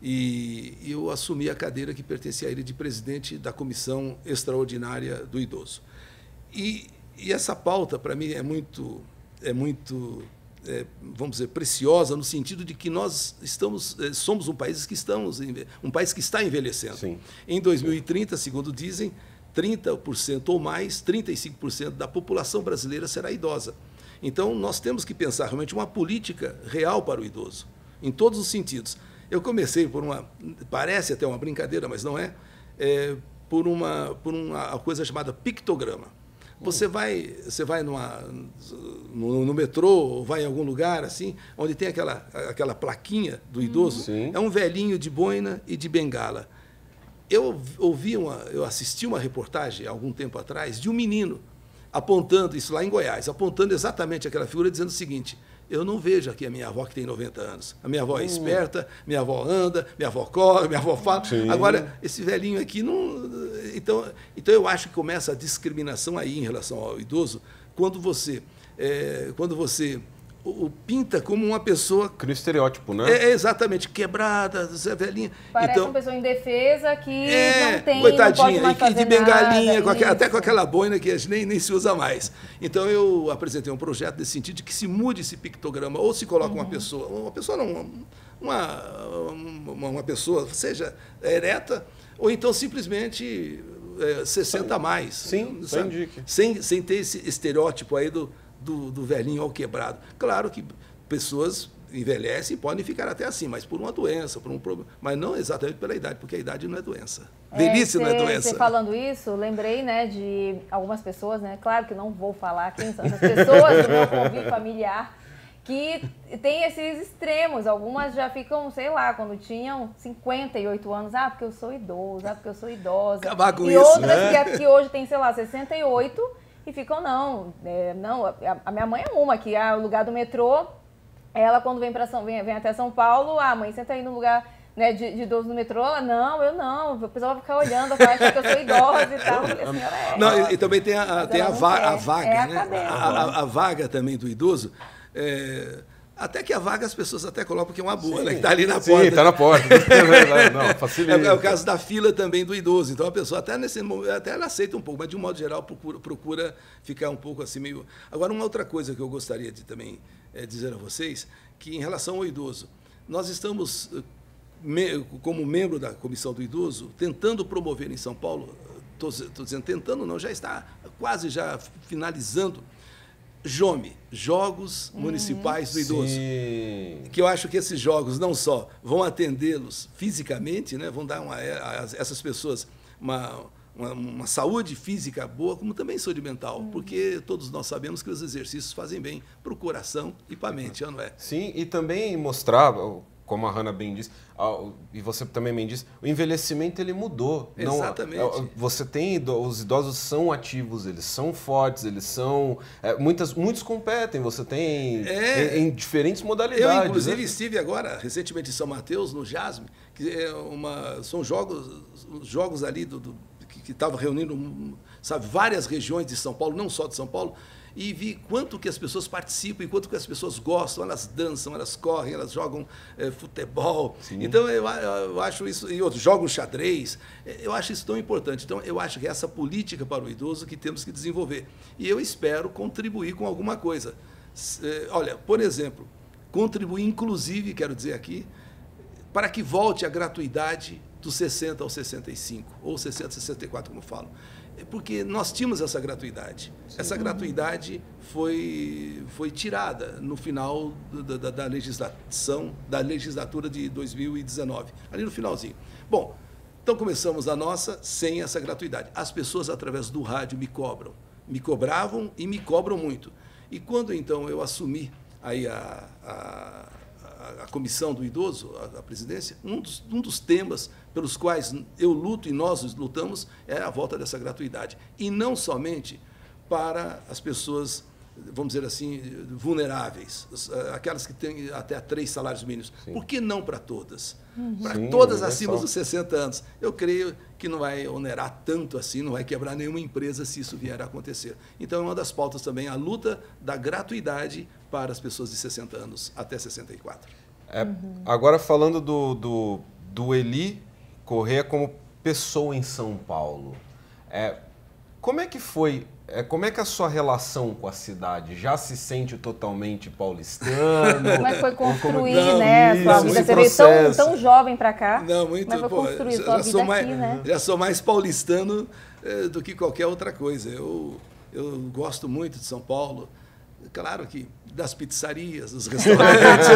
e eu assumi a cadeira que pertencia a ele de presidente da Comissão Extraordinária do Idoso. E essa pauta, para mim, é muito vamos dizer, preciosa, no sentido de que nós somos um país que está envelhecendo. Sim. Em 2030, segundo dizem, 30% ou mais, 35% da população brasileira será idosa. Então, nós temos que pensar realmente uma política real para o idoso, em todos os sentidos. Eu comecei parece até uma brincadeira, mas não por uma coisa chamada pictograma. Você vai no metrô, ou vai em algum lugar assim, onde tem aquela plaquinha do idoso. Sim. É um velhinho de boina e de bengala. Eu assisti uma reportagem há algum tempo atrás de um menino apontando, isso lá em Goiás, apontando exatamente aquela figura, dizendo o seguinte: eu não vejo aqui a minha avó que tem 90 anos. A minha avó é esperta, minha avó anda, minha avó corre, minha avó fala. Sim. Agora, esse velhinho aqui não... Então, eu acho que começa a discriminação aí em relação ao idoso, quando você o pinta como uma pessoa... Cria estereótipo, né? Exatamente, quebrada, Zé Velhinha. Parece então, uma pessoa indefesa que não tem, coitadinha, não pode mais fazer de bengalinha, nada, até com aquela boina que nem se usa mais. Então, eu apresentei um projeto nesse sentido de que se mude esse pictograma, ou se coloca uma pessoa não, uma pessoa, seja ereta, ou então simplesmente 60 a mais. Sim, sem ter esse estereótipo aí do velhinho ao quebrado. Claro que pessoas envelhecem e podem ficar até assim, mas por uma doença, por um problema, mas não exatamente pela idade, porque a idade não é doença. Velhice não é doença. Você falando isso, lembrei, né, de algumas pessoas, né, claro que não vou falar quem são as pessoas do meu convívio familiar, que tem esses extremos. Algumas já ficam, sei lá, quando tinham 58 anos, porque eu sou idoso, porque eu sou idosa. Acabar com e isso, outras né? que hoje tem, sei lá, 68 e ficam, não, a minha mãe é uma, que o lugar do metrô, ela quando vem até São Paulo, mãe, senta aí no lugar, né, de idoso no metrô, ela, não, eu não, o pessoal vai ficar olhando, vai achar que eu sou idosa e tal, porque a senhora Não, e também tem a vaga, né? A vaga também do idoso. Até que a vaga as pessoas até colocam porque é uma boa, né? Que está ali na porta. Sim, está na porta. Não, facilita. É o caso da fila também do idoso. Então a pessoa até nesse momento, até ela aceita um pouco, mas de um modo geral procura ficar um pouco assim meio. Agora, uma outra coisa que eu gostaria de também dizer a vocês, que em relação ao idoso, nós estamos, como membro da Comissão do Idoso, tentando promover em São Paulo, estou dizendo tentando, não, já está quase já finalizando, JOMI, Jogos Municipais do Idoso. Sim. Que eu acho que esses jogos não só vão atendê-los fisicamente, né, vão dar a essas pessoas uma saúde física boa, como também saúde mental, porque todos nós sabemos que os exercícios fazem bem para o coração e para a mente, não é? Sim, e também mostrar, como a Hannah bem disse, e você também bem disse, o envelhecimento ele mudou. Exatamente. Não, você tem, os idosos são ativos, eles são fortes, eles são... muitos competem, você tem em diferentes modalidades. Eu, inclusive, né? estive agora, recentemente, em São Mateus, no JASM, que são jogos ali que estavam reunindo, sabe, várias regiões de São Paulo, não só de São Paulo, e vi quanto que as pessoas participam e quanto que as pessoas gostam, elas dançam, elas correm, elas jogam futebol. Sim. Então, eu acho isso, e outros jogam xadrez, eu acho isso tão importante. Então, eu acho que é essa política para o idoso que temos que desenvolver. E eu espero contribuir com alguma coisa. Olha, por exemplo, contribuir, inclusive, quero dizer aqui, para que volte a gratuidade dos 60 aos 65, ou 60 a 64, como falo. Porque nós tínhamos essa gratuidade. Sim. Essa gratuidade foi tirada no final da legislatura de 2019, ali no finalzinho. Bom, então começamos a nossa sem essa gratuidade. As pessoas, através do rádio, me cobravam e me cobram muito. E quando, então, eu assumi aí a comissão do idoso, a presidência, um dos temas pelos quais eu luto e nós lutamos é a volta dessa gratuidade. E não somente para as pessoas, vamos dizer assim, vulneráveis, aquelas que têm até 3 salários mínimos. Sim. Por que não para todas? Para todas acima dos 60 anos. Eu creio que não vai onerar tanto assim, não vai quebrar nenhuma empresa se isso vier a acontecer. Então, é uma das pautas também a luta da gratuidade para as pessoas de 60 anos até 64. Agora, falando do Eli Corrêa como pessoa em São Paulo, como é que foi, como é que a sua relação com a cidade? Já se sente totalmente paulistano? Como é que foi construir, né, a sua vida? Você veio tão jovem para cá. Não, muito, mas foi construir a sua vida aqui, né? Já sou mais paulistano do que qualquer outra coisa. Eu gosto muito de São Paulo. Claro que das pizzarias, dos restaurantes,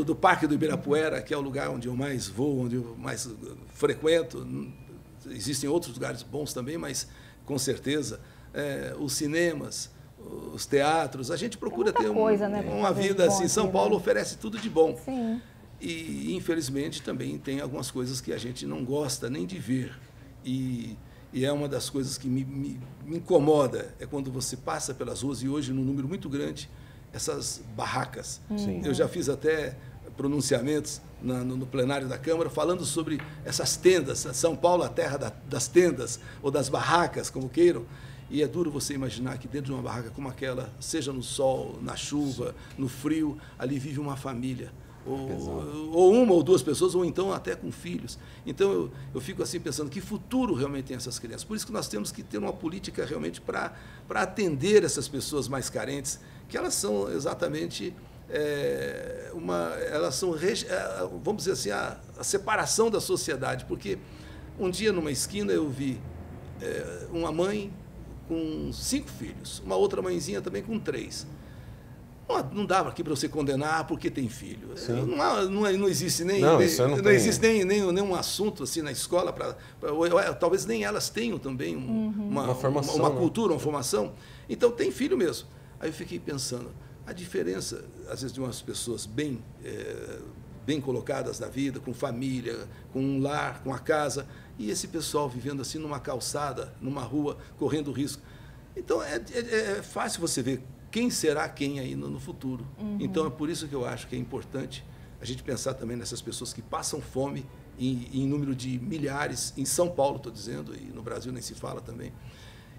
do Parque do Ibirapuera, que é o lugar onde eu mais vou, onde eu mais frequento. Existem outros lugares bons também, mas, com certeza, os cinemas, os teatros, a gente procura ter uma vida assim. São Paulo oferece tudo de bom. Sim. E, infelizmente, também tem algumas coisas que a gente não gosta nem de ver. E é uma das coisas que me incomoda, é quando você passa pelas ruas, e hoje, num número muito grande, essas barracas. Sim. Eu já fiz até pronunciamentos no plenário da Câmara falando sobre essas tendas, São Paulo, a terra das tendas, ou das barracas, como queiram. E é duro você imaginar que dentro de uma barraca como aquela, seja no sol, na chuva, no frio, ali vive uma família. Ou uma ou duas pessoas, ou então até com filhos. Então, eu fico assim pensando, que futuro realmente tem essas crianças? Por isso que nós temos que ter uma política realmente para atender essas pessoas mais carentes, que elas são exatamente elas são, vamos dizer assim, a separação da sociedade. Porque um dia, numa esquina, eu vi uma mãe com 5 filhos, uma outra mãezinha também com 3. Não dava aqui para você condenar porque tem filho. Não existe nenhum assunto assim na escola talvez nem elas tenham também uma cultura, uma formação. Então tem filho mesmo. Aí eu fiquei pensando, a diferença às vezes de umas pessoas bem colocadas na vida, com família, com um lar, com a casa, e esse pessoal vivendo assim numa calçada, numa rua, correndo risco. Então é fácil você ver quem será quem aí no futuro. Então, é por isso que eu acho que é importante a gente pensar também nessas pessoas que passam fome em número de milhares, em São Paulo, estou dizendo, e no Brasil nem se fala também.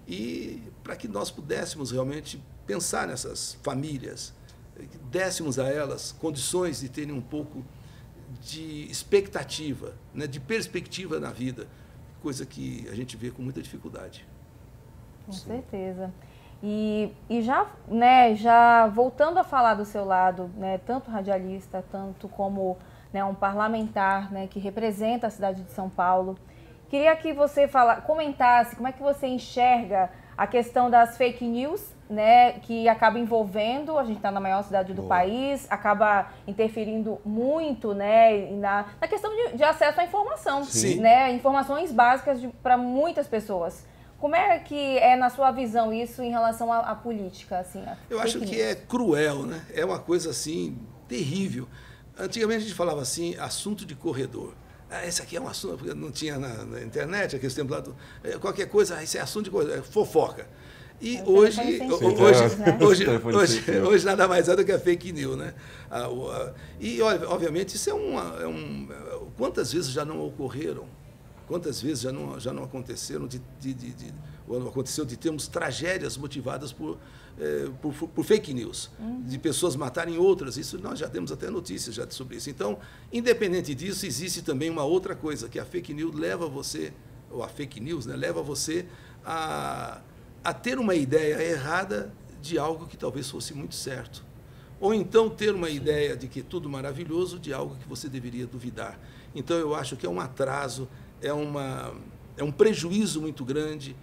E para que nós pudéssemos realmente pensar nessas famílias, dessemos a elas condições de terem um pouco de expectativa, né, de perspectiva na vida, coisa que a gente vê com muita dificuldade. Com certeza. E já, né, já voltando a falar do seu lado, né, tanto radialista, tanto como, né, um parlamentar, né, que representa a cidade de São Paulo, queria que você comentasse como é que você enxerga a questão das fake news, né, que acaba envolvendo, a gente está na maior cidade do país, acaba interferindo muito, né, na questão de acesso à informação, né, informações básicas para muitas pessoas. Como é que é, na sua visão, isso em relação à política? Assim, eu acho que é cruel, né? É uma coisa assim terrível. Antigamente a gente falava assim, assunto de corredor. Esse aqui é um assunto, porque não tinha na internet, aquele tempo lá, qualquer coisa, esse é assunto de corredor, fofoca. E hoje nada mais é do que a fake news, né? E, obviamente, isso quantas vezes já não ocorreram? Quantas vezes já não aconteceram aconteceu de termos tragédias motivadas por fake news, de pessoas matarem outras. Isso nós já temos até notícias já sobre isso. Então, independente disso, existe também uma outra coisa, que a fake news leva você, ou a fake news, né, leva você a ter uma ideia errada de algo que talvez fosse muito certo. Ou então ter uma ideia de que é tudo maravilhoso de algo que você deveria duvidar. Então, eu acho que é um atraso, é um prejuízo muito grande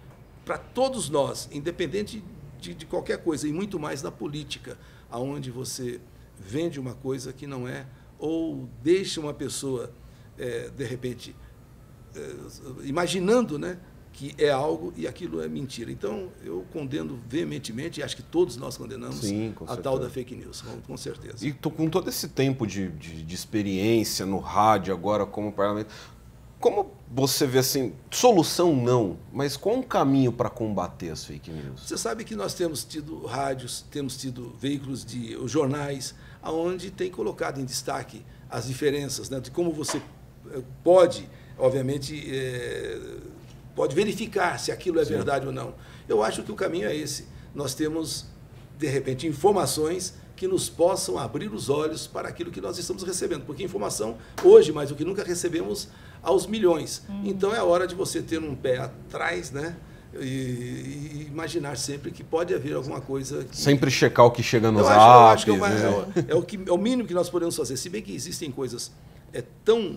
para todos nós, independente de qualquer coisa, e muito mais na política, onde você vende uma coisa que não é, ou deixa uma pessoa, de repente, imaginando, né, que é algo e aquilo é mentira. Então, eu condeno veementemente, e acho que todos nós condenamos, a tal da fake news, com certeza. E com todo esse tempo de experiência no rádio, agora como parlamento, como você vê assim, solução não, mas qual um caminho para combater as fake news? Você sabe que nós temos tido rádios, temos tido veículos de jornais, onde tem colocado em destaque as diferenças, né, de como você pode, obviamente, pode verificar se aquilo é verdade ou não. Eu acho que o caminho é esse. Nós temos, de repente, informações que nos possam abrir os olhos para aquilo que nós estamos recebendo. Porque informação, hoje, mais do que nunca, recebemos aos milhões. Então, é a hora de você ter um pé atrás, né? E imaginar sempre que pode haver alguma coisa... Sempre checar o que chega nos apps. Eu acho que é o mínimo que nós podemos fazer. Se bem que existem coisas tão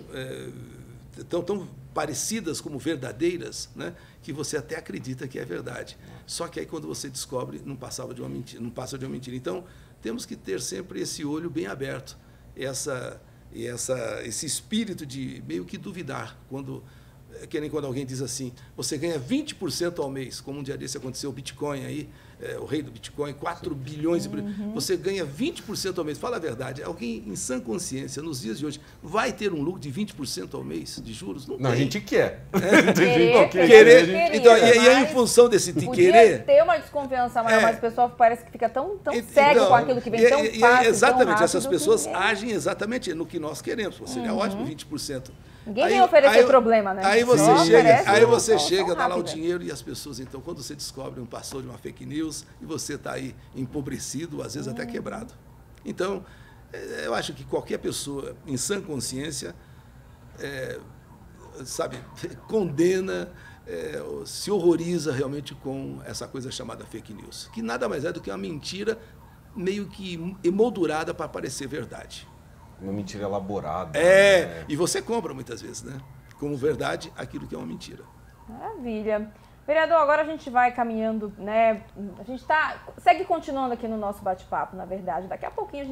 parecidas como verdadeiras, né, que você até acredita que é verdade. Só que aí, quando você descobre, não passa de uma mentira. Então, temos que ter sempre esse olho bem aberto, esse espírito de meio que duvidar, que nem quando alguém diz assim, você ganha 20% ao mês, como um dia desse aconteceu, o Bitcoin aí, o rei do Bitcoin, 4 bilhões de... Você ganha 20% ao mês. Fala a verdade, alguém em sã consciência, nos dias de hoje, vai ter um lucro de 20% ao mês de juros? Não, a gente quer. Querer. Então, e aí, em função desse de querer... ter uma desconfiança maior, mas o pessoal parece que fica tão cego com aquilo que vem tão fácil, exatamente, tão rápido, essas pessoas agem exatamente no que nós queremos. Seria ótimo 20%. Ninguém vem oferecer problema, né? Aí você chega, dá lá o dinheiro e as pessoas, então, quando você descobre passou de uma fake news e você está aí empobrecido, às vezes até quebrado. Então, eu acho que qualquer pessoa em sã consciência, condena, se horroriza realmente com essa coisa chamada fake news, que nada mais é do que uma mentira meio que emoldurada para parecer verdade. Uma mentira elaborada. E você compra muitas vezes, né? Como verdade, aquilo que é uma mentira. Maravilha. Vereador, agora a gente vai caminhando, né? A gente segue continuando aqui no nosso bate-papo, na verdade. Daqui a pouquinho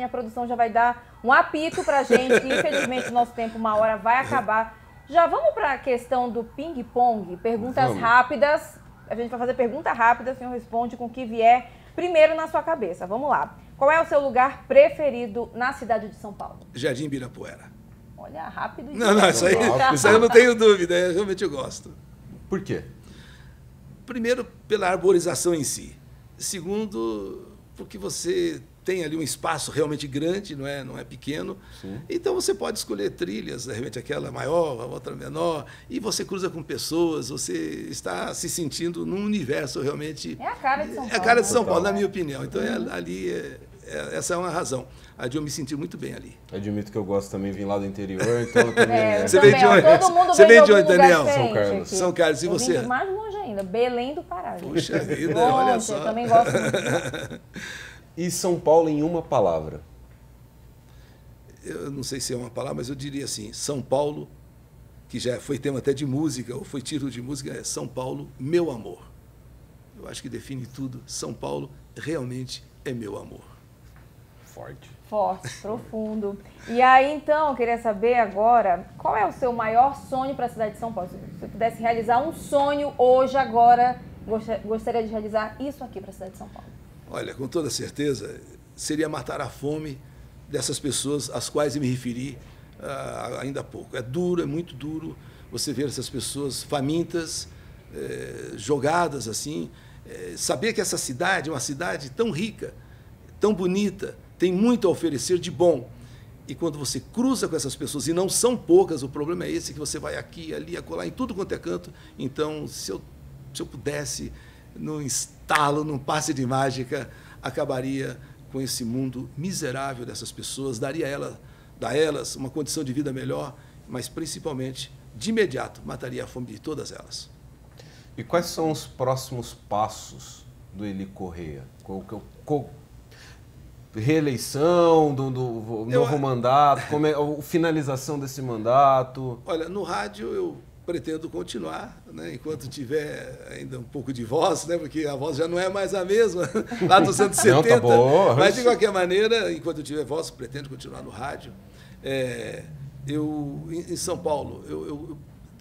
a produção já vai dar um apito pra gente, que infelizmente o nosso tempo, uma hora, vai acabar. Já vamos para a questão do ping-pong, perguntas rápidas. A gente vai fazer pergunta rápida, o senhor responde com o que vier primeiro na sua cabeça. Vamos lá. Qual é o seu lugar preferido na cidade de São Paulo? Jardim Ibirapuera. Olha, rápido. Não, isso aí eu não tenho dúvida, realmente eu gosto. Por quê? Primeiro, pela arborização em si. Segundo, porque você tem ali um espaço realmente grande, não é pequeno. Sim. Então você pode escolher trilhas, de repente aquela maior, a outra menor, e você cruza com pessoas, você está se sentindo num universo realmente... É a cara de São Paulo. É a cara de São Paulo, na minha opinião. Então ali essa é uma razão. A de eu me sentir muito bem ali. Admito que eu gosto também de vir lá do interior, então eu também... Você vem de onde? Todo mundo Você vem de onde, algum lugar Daniel? diferente São Carlos. aqui. São Carlos, e Eu você? vim de mais longe ainda, Belém do Pará. gente. Puxa vida, Longe, olha só. Eu também gosto muito. E São Paulo em uma palavra? Eu não sei se é uma palavra, mas eu diria assim, São Paulo, que já foi tema até de música, ou foi título de música, é São Paulo, meu amor. Eu acho que define tudo. São Paulo realmente é meu amor. Forte. Forte, profundo. E aí, então, eu queria saber agora, qual é o seu maior sonho para a cidade de São Paulo? Se você pudesse realizar um sonho hoje, agora, gostaria de realizar isso aqui para a cidade de São Paulo. Olha, com toda certeza, seria matar a fome dessas pessoas às quais eu me referi ainda há pouco. É duro, é muito duro você ver essas pessoas famintas, jogadas assim. Saber que essa cidade é uma cidade tão rica, tão bonita, tem muito a oferecer de bom. E quando você cruza com essas pessoas, e não são poucas, o problema é esse, que você vai aqui, ali, acolá, em tudo quanto é canto. Então, se eu pudesse, num estalo, num passe de mágica, acabaria com esse mundo miserável dessas pessoas, daria a elas uma condição de vida melhor, mas, principalmente, de imediato, mataria a fome de todas elas. E quais são os próximos passos do Eli Corrêa? Reeleição, do novo mandato, como é a finalização desse mandato? Olha, no rádio eu pretendo continuar, né, enquanto tiver ainda um pouco de voz, né, porque a voz já não é mais a mesma, lá dos anos 70. Não, tá boa. Mas, de qualquer maneira, enquanto eu tiver voz, pretendo continuar no rádio. Em São Paulo,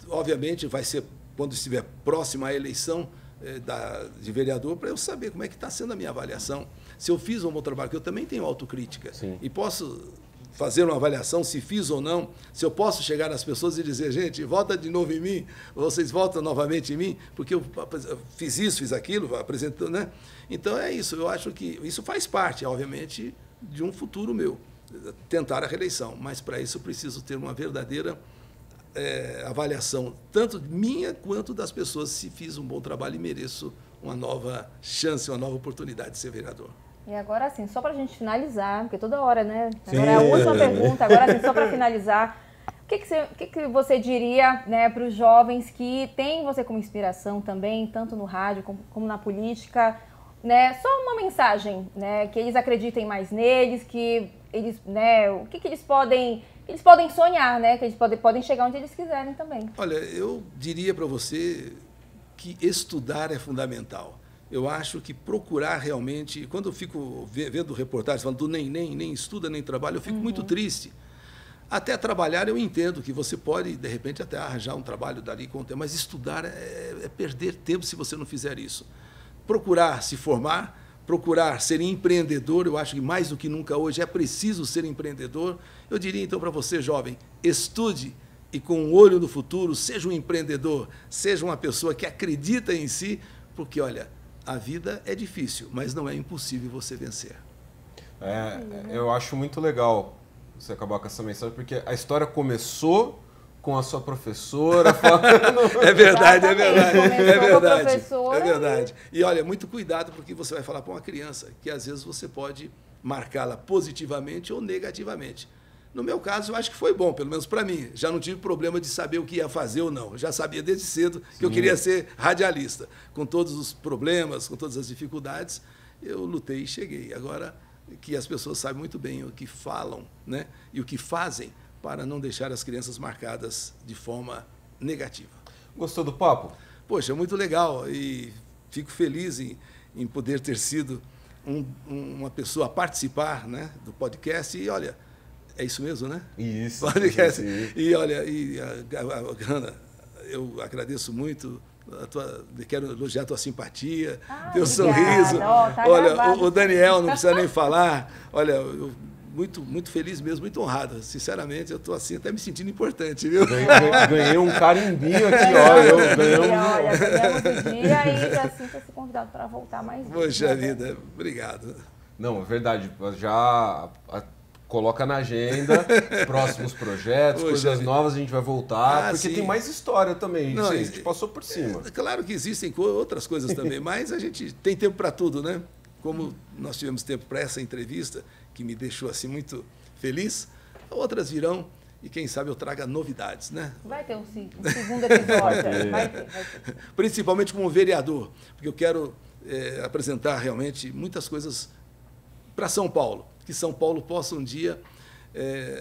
obviamente, vai ser quando estiver próxima à eleição de vereador, para eu saber como é que está sendo a minha avaliação. Se eu fiz um bom trabalho, porque eu também tenho autocrítica. Sim. E posso fazer uma avaliação se fiz ou não, se eu posso chegar nas pessoas e dizer, gente, vota de novo em mim, vocês votam novamente em mim, porque eu fiz isso, fiz aquilo, apresentando, né? Então é isso, eu acho que isso faz parte, obviamente, de um futuro meu, tentar a reeleição, mas para isso eu preciso ter uma verdadeira avaliação, tanto minha quanto das pessoas, se fiz um bom trabalho e mereço uma nova chance, uma nova oportunidade de ser vereador. E agora, assim, só para a gente finalizar, porque toda hora, né? Sim. Agora é a última pergunta, agora, assim, só para finalizar, o que você diria, né, para os jovens que têm você como inspiração também, tanto no rádio como na política, né? Só uma mensagem, né? Que eles acreditem mais neles, que eles, né? O que eles podem sonhar, né? Que eles podem chegar onde eles quiserem também. Olha, eu diria para você que estudar é fundamental. Eu acho que procurar realmente... Quando eu fico vendo reportagens falando do nem estuda, nem trabalha, eu fico muito triste. Até trabalhar eu entendo que você pode, de repente, até arranjar um trabalho dali com o tempo, mas estudar é perder tempo se você não fizer isso. Procurar se formar, procurar ser empreendedor, eu acho que mais do que nunca hoje é preciso ser empreendedor. Eu diria então para você, jovem, estude e com um olho no futuro, seja um empreendedor, seja uma pessoa que acredita em si, porque, olha, a vida é difícil, mas não é impossível você vencer. Eu acho muito legal você acabar com essa mensagem, porque a história começou com a sua professora falando... É verdade, é verdade. Começou com a professora. É verdade. E olha, muito cuidado, porque você vai falar para uma criança, que às vezes você pode marcá-la positivamente ou negativamente. No meu caso, eu acho que foi bom, pelo menos para mim. Já não tive problema de saber o que ia fazer ou não. Eu já sabia desde cedo que eu queria ser radialista. Com todos os problemas, com todas as dificuldades, eu lutei e cheguei. Agora que as pessoas sabem muito bem o que falam, né, e o que fazem para não deixar as crianças marcadas de forma negativa. Gostou do papo? Poxa, muito legal. E fico feliz em poder ter sido uma pessoa a participar, né, do podcast. E olha... É isso mesmo, né? Isso. Podcast. E olha, Ana, eu agradeço muito, quero elogiar a tua simpatia, teu sorriso. Tá olha, gravado. o Daniel, não precisa nem falar. Olha, eu muito feliz mesmo, muito honrado. Sinceramente, eu estou assim até me sentindo importante, viu? Ganhei um carimbinho aqui, ó. Olha, ganhamos o dia e já sinta-se convidado para voltar mais vezes. Poxa vida, obrigado. Não, é verdade. Já... Coloca na agenda, próximos projetos, coisas novas, a gente vai voltar, porque sim. tem mais história também, Não, a gente passou por cima. Claro que existem outras coisas também, mas a gente tem tempo para tudo, né? como nós tivemos tempo para essa entrevista, que me deixou assim muito feliz, outras virão e quem sabe eu traga novidades, né? Vai ter um segundo episódio. Vai ter. Principalmente como vereador, porque eu quero apresentar realmente muitas coisas para São Paulo, que São Paulo possa um dia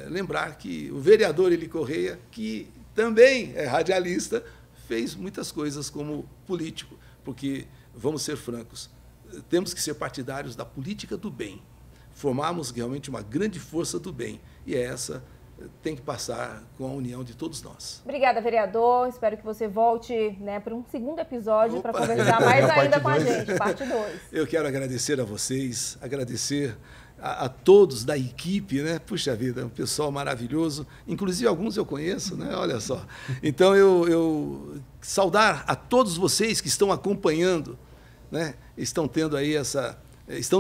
lembrar que o vereador Eli Correia, que também é radialista, fez muitas coisas como político, porque, vamos ser francos, temos que ser partidários da política do bem, formarmos realmente uma grande força do bem, e essa tem que passar com a união de todos nós. Obrigada, vereador. Espero que você volte, né, para um segundo episódio para conversar mais ainda com a gente, parte 2. Eu quero agradecer a vocês, agradecer a todos da equipe, né? Puxa vida, um pessoal maravilhoso, inclusive alguns eu conheço, né? Olha só. Então eu saudar a todos vocês que estão acompanhando, né? Estão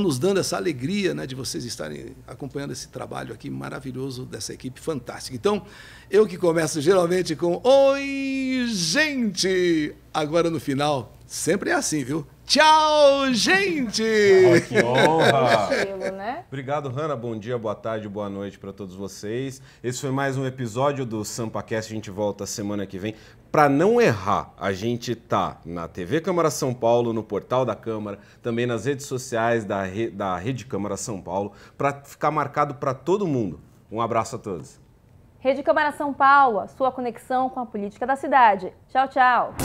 nos dando essa alegria, né, de vocês estarem acompanhando esse trabalho aqui maravilhoso dessa equipe fantástica. Então, eu que começo geralmente com oi, gente! Agora no final, sempre é assim, viu? Tchau, gente! Oh, que honra! Estilo, né? Obrigado, Hanna. Bom dia, boa tarde, boa noite para todos vocês. Esse foi mais um episódio do SampaCast. A gente volta semana que vem. Para não errar, a gente tá na TV Câmara São Paulo, no portal da Câmara, também nas redes sociais da Rede Câmara São Paulo, para ficar marcado para todo mundo. Um abraço a todos. Rede Câmara São Paulo, a sua conexão com a política da cidade. Tchau, tchau.